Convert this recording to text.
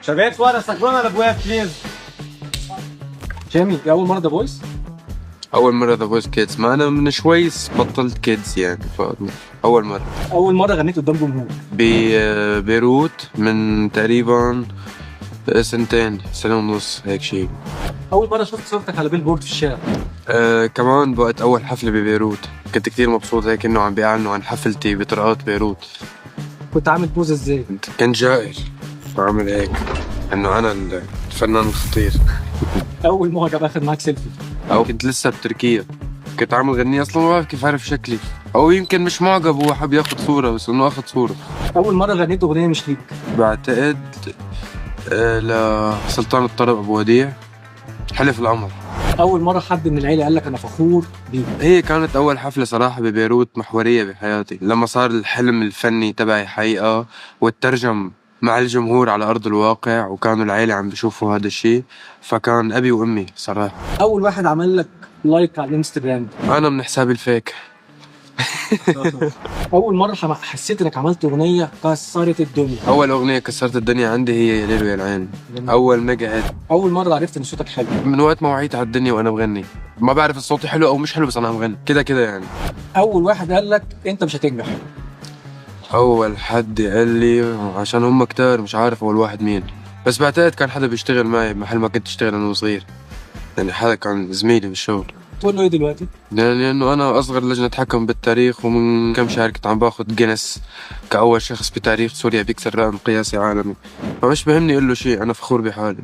شباب فوق سكرونا الابواب بليز. جيمي، دي اول مره ذا فويس؟ أول مرة ذا فويس كيدز، ما أنا من شوي بطلت كيدز يعني، أول مرة. اول مره غنيت قدام جمهور؟ ببيروت من تقريبا سنتين، سنة ونص هيك شيء. اول مره شفت صورتك على بيل بورد في الشارع؟ كمان وقت أول حفلة ببيروت كنت كتير مبسوط، هيك إنه عم بيعلنوا عن حفلتي بطرقات بيروت. كنت عامل بوز ازاي؟ كنت جائر بعمل هيك إنه أنا الفنان الخطير. اول معجب اخذ معاك سيلفي؟ أو كنت لسه بتركيا، كنت عامل غنية أصلا ما بعرف كيف عرف شكلي، أو يمكن مش معجب هو حب ياخد صورة بس إنه أخذ صورة. اول مره غنيت اغنيه مش ليك؟ بعتقد لسلطان الطرب أبو وديع، حلف القمر. اول مره حد من العيله قال لك انا فخور بيك؟ هي كانت أول حفلة صراحة ببيروت محورية بحياتي، لما صار الحلم الفني تبعي حقيقة واترجم مع الجمهور على أرض الواقع، وكانوا العيلة عم بيشوفوا هذا الشيء، فكان أبي وأمي صراحة. اول واحد عمل لك لايك على الانستجرام؟ أنا من حسابي الفيك. اول مره حسيت انك عملت اغنيه كسرت الدنيا؟ أول أغنية كسرت الدنيا عندي هي يا ليل ويا العين، أول ميجا هيت. اول مره عرفت ان صوتك حلو؟ من وقت ما وعيت على الدنيا وأنا بغني، ما بعرف الصوت حلو أو مش حلو بس أنا عم بغني كده كده يعني. اول واحد قال لك انت مش هتنجح؟ أول حد قال لي، عشان هم كتار مش عارف أول واحد مين، بس بعتقد كان حدا بيشتغل معي محل ما كنت أشتغل أنا وصغير، يعني حدا كان زميلي بالشغل. تقول له ايه دلوقتي؟ لأنه أنا أصغر لجنة حكم بالتاريخ، ومن كم شهر كنت عم باخد جينيس كأول شخص بتاريخ سوريا بيكسر رقم قياسي عالمي، فمش بهمني أقول له شيء، أنا فخور بحالي.